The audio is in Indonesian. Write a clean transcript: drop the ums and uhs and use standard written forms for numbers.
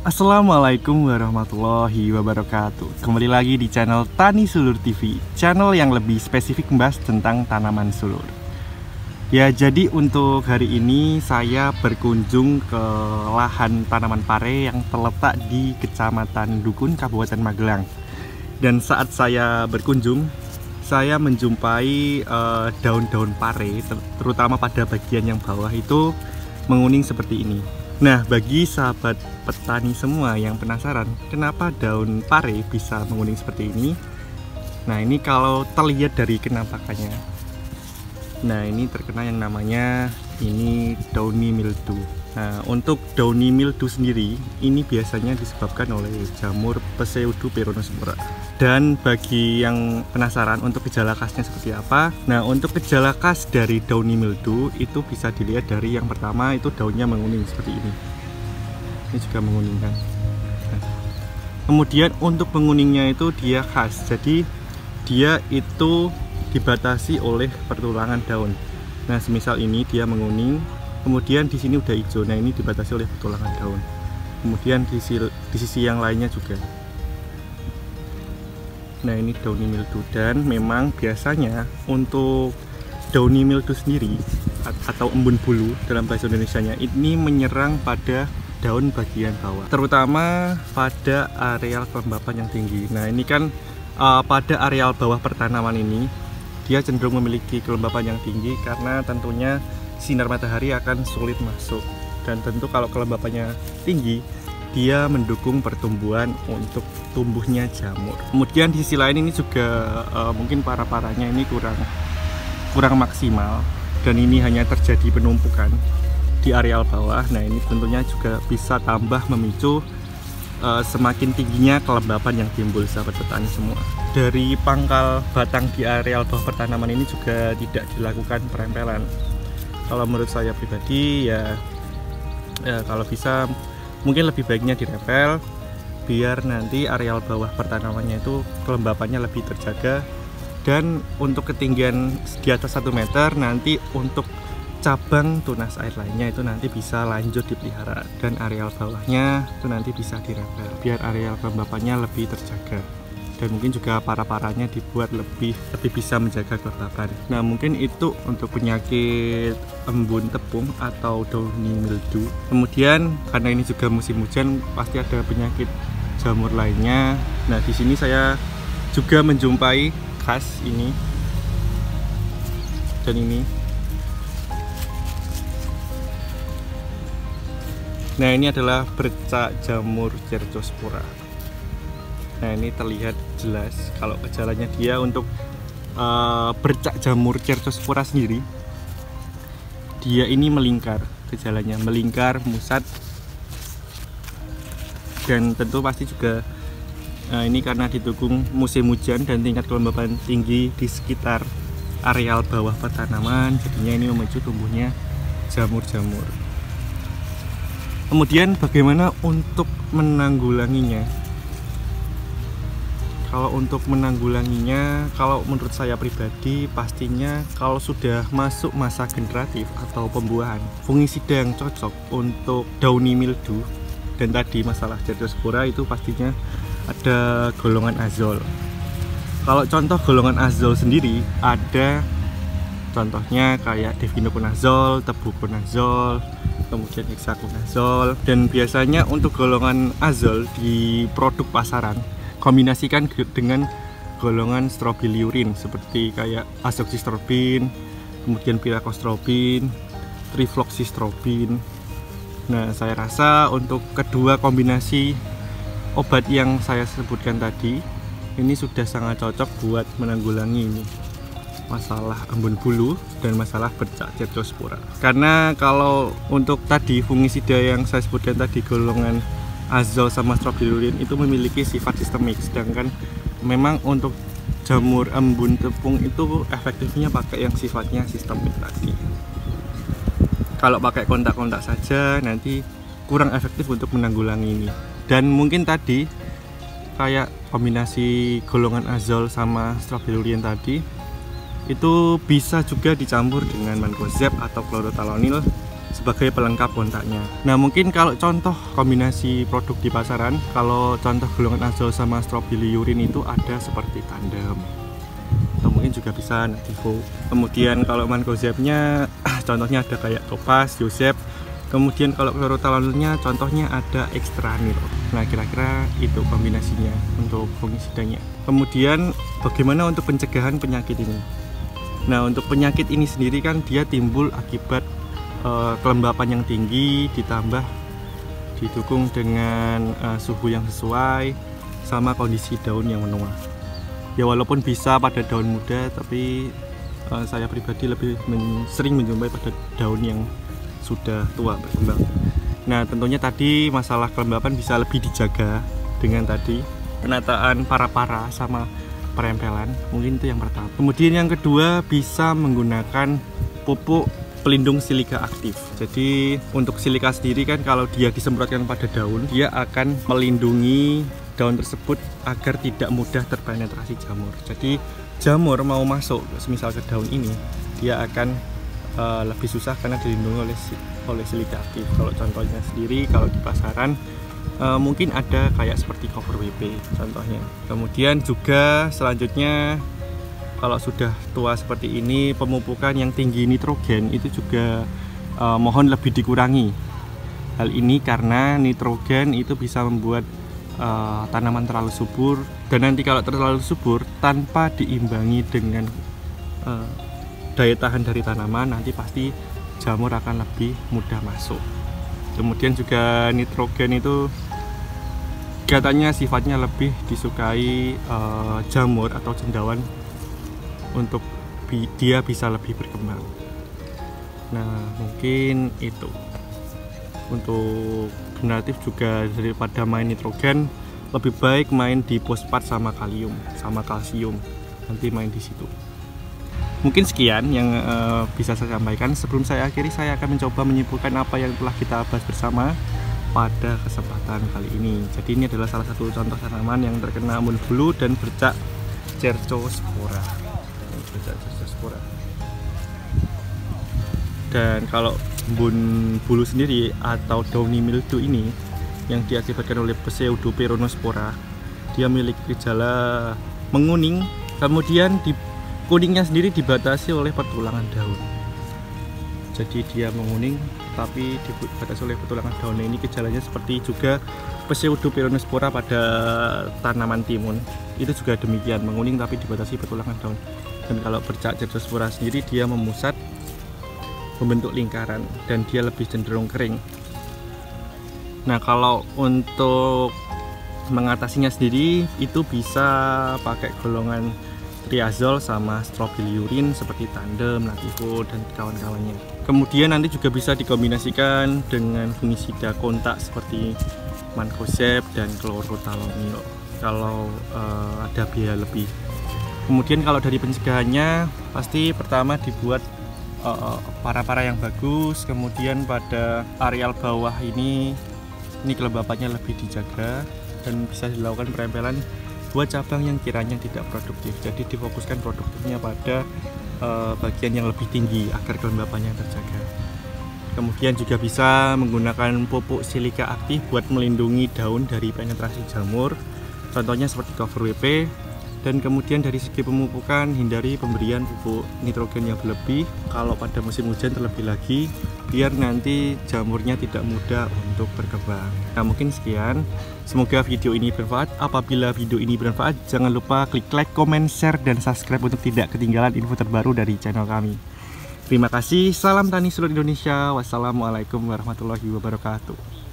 Assalamualaikum warahmatullahi wabarakatuh. Kembali lagi di channel Tani Sulur TV, channel yang lebih spesifik membahas tentang tanaman sulur. Ya, jadi untuk hari ini saya berkunjung ke lahan tanaman pare yang terletak di Kecamatan Dukun, Kabupaten Magelang. Dan saat saya berkunjung, saya menjumpai daun-daun pare, terutama pada bagian yang bawah itu menguning seperti ini. Nah, bagi sahabat petani semua yang penasaran kenapa daun pare bisa menguning seperti ini, nah ini kalau terlihat dari kenampakannya, nah ini terkena yang namanya ini downy mildew. Nah, untuk downy mildew sendiri ini biasanya disebabkan oleh jamur Pseudoperonospora. Dan bagi yang penasaran untuk gejala khasnya seperti apa, nah untuk gejala khas dari downy mildew itu bisa dilihat dari yang pertama itu daunnya menguning seperti ini. Ini juga menguning kan. Nah, kemudian untuk menguningnya itu dia khas, jadi dia itu dibatasi oleh pertulangan daun. Nah, semisal ini dia menguning, kemudian di sini udah hijau. Nah, ini dibatasi oleh pertulangan daun. Kemudian di sisi yang lainnya juga. Nah, ini downy mildew, dan memang biasanya untuk downy mildew sendiri atau embun bulu dalam bahasa Indonesianya ini menyerang pada daun bagian bawah, terutama pada areal kelembapan yang tinggi. Nah, ini kan pada areal bawah pertanaman ini dia cenderung memiliki kelembapan yang tinggi karena tentunya sinar matahari akan sulit masuk, dan tentu kalau kelembapannya tinggi dia mendukung pertumbuhan untuk tumbuhnya jamur. Kemudian di sisi lain ini juga mungkin para-paranya ini kurang maksimal, dan ini hanya terjadi penumpukan di areal bawah. Nah, ini tentunya juga bisa tambah memicu semakin tingginya kelembapan yang timbul, sahabat petani semua. Dari pangkal batang di areal bawah pertanaman ini juga tidak dilakukan perempelan. Kalau menurut saya pribadi ya kalau bisa mungkin lebih baiknya dirempel biar nanti areal bawah pertanamannya itu kelembapannya lebih terjaga, dan untuk ketinggian di atas 1 meter nanti untuk cabang tunas air lainnya itu nanti bisa lanjut dipelihara, dan areal bawahnya itu nanti bisa dirempel biar areal kelembapannya lebih terjaga, dan mungkin juga para-paranya dibuat lebih bisa menjaga kelembapan. Nah, mungkin itu untuk penyakit embun tepung atau downy mildew. Kemudian karena ini juga musim hujan, pasti ada penyakit jamur lainnya. Nah, di sini saya juga menjumpai khas ini dan ini. Nah, ini adalah bercak jamur Cercospora. Nah, ini terlihat jelas kalau gejalanya dia untuk bercak jamur Cercospora sendiri, dia ini melingkar, gejalanya melingkar, musat, dan tentu pasti juga ini karena didukung musim hujan dan tingkat kelembapan tinggi di sekitar areal bawah petanaman, jadinya ini memicu tumbuhnya jamur-jamur. Kemudian bagaimana untuk menanggulanginya? Kalau untuk menanggulanginya, kalau menurut saya pribadi, pastinya kalau sudah masuk masa generatif atau pembuahan, fungisida yang cocok untuk downy mildew dan tadi masalah Cercospora itu pastinya ada golongan azol. Kalau contoh golongan azol sendiri ada contohnya kayak definoconazole, tebuconazole, kemudian hexaconazole, dan biasanya untuk golongan azol di produk pasaran kombinasikan dengan golongan strobilurin seperti kayak azoxystrobin, kemudian piracostrobin, trifloxystrobin. Nah, saya rasa untuk kedua kombinasi obat yang saya sebutkan tadi ini sudah sangat cocok buat menanggulangi ini masalah embun bulu dan masalah bercak Cercospora. Karena kalau untuk tadi fungisida yang saya sebutkan tadi golongan azol sama strobilurin itu memiliki sifat sistemik, sedangkan memang untuk jamur embun tepung itu efektifnya pakai yang sifatnya sistemik tadi. Kalau pakai kontak-kontak saja nanti kurang efektif untuk menanggulangi ini. Dan mungkin tadi kayak kombinasi golongan azol sama strobilurin tadi itu bisa juga dicampur dengan mancozeb atau chlorothalonil sebagai pelengkap kontaknya. Nah, mungkin kalau contoh kombinasi produk di pasaran, kalau contoh golongan azol sama strobilurin itu ada seperti Tandem, atau mungkin juga bisa Nativo. Kemudian kalau mancozebnya contohnya ada kayak Topaz, Yosep. Kemudian kalau chlorothalonilnya contohnya ada Extranil. Nah, kira-kira itu kombinasinya untuk fungisidanya. Kemudian bagaimana untuk pencegahan penyakit ini? Nah, untuk penyakit ini sendiri kan dia timbul akibat kelembapan yang tinggi ditambah didukung dengan suhu yang sesuai sama kondisi daun yang menua. Ya, walaupun bisa pada daun muda, tapi saya pribadi lebih sering menjumpai pada daun yang sudah tua berkembang. Nah, tentunya tadi masalah kelembapan bisa lebih dijaga dengan tadi penataan para-para sama perempelan, mungkin itu yang pertama. Kemudian yang kedua bisa menggunakan pupuk pelindung silika aktif. Jadi untuk silika sendiri kan kalau dia disemprotkan pada daun, dia akan melindungi daun tersebut agar tidak mudah terpenetrasi jamur. Jadi jamur mau masuk semisal ke daun ini, dia akan lebih susah karena dilindungi oleh silika aktif. Kalau contohnya sendiri kalau di pasaran mungkin ada kayak seperti cover WP contohnya. Kemudian juga selanjutnya kalau sudah tua seperti ini, pemupukan yang tinggi nitrogen itu juga mohon lebih dikurangi. Hal ini karena nitrogen itu bisa membuat tanaman terlalu subur, dan nanti kalau terlalu subur tanpa diimbangi dengan daya tahan dari tanaman, nanti pasti jamur akan lebih mudah masuk. Kemudian juga nitrogen itu katanya sifatnya lebih disukai jamur atau cendawan untuk dia bisa lebih berkembang. Nah, mungkin itu. Untuk generatif juga daripada main nitrogen, lebih baik main di fosfat sama kalium sama kalsium. Nanti main di situ. Mungkin sekian yang bisa saya sampaikan. Sebelum saya akhiri, saya akan mencoba menyimpulkan apa yang telah kita bahas bersama pada kesempatan kali ini. Jadi ini adalah salah satu contoh tanaman yang terkena embun bulu dan bercak cercospora. Dan kalau embun bulu sendiri atau downy mildew ini yang diakibatkan oleh Pseudoperonospora, dia memiliki gejala menguning, kemudian di kuningnya sendiri dibatasi oleh pertulangan daun. Jadi dia menguning tapi dibatasi oleh pertulangan daun. Ini gejalanya seperti juga Pseudoperonospora pada tanaman timun. Itu juga demikian, menguning tapi dibatasi pertulangan daun. Dan kalau bercak cercospora sendiri dia memusat, membentuk lingkaran, dan dia lebih cenderung kering. Nah, kalau untuk mengatasinya sendiri itu bisa pakai golongan triazol sama strobilurin seperti Tandem, Nativo, dan kawan-kawannya. Kemudian nanti juga bisa dikombinasikan dengan fungisida kontak seperti mancozeb dan chlorothalonil kalau ada biaya lebih. Kemudian kalau dari pencegahannya pasti pertama dibuat para-para yang bagus, kemudian pada areal bawah ini kelembapannya lebih dijaga dan bisa dilakukan perempelan buat cabang yang kiranya tidak produktif. Jadi difokuskan produktifnya pada bagian yang lebih tinggi agar kelembapannya terjaga. Kemudian juga bisa menggunakan pupuk silika aktif buat melindungi daun dari penetrasi jamur, contohnya seperti cover WP. Dan kemudian dari segi pemupukan, hindari pemberian pupuk nitrogen yang berlebih kalau pada musim hujan terlebih lagi, biar nanti jamurnya tidak mudah untuk berkembang. Nah, mungkin sekian. Semoga video ini bermanfaat. Apabila video ini bermanfaat, jangan lupa klik like, comment, share, dan subscribe untuk tidak ketinggalan info terbaru dari channel kami. Terima kasih. Salam tani seluruh Indonesia. Wassalamualaikum warahmatullahi wabarakatuh.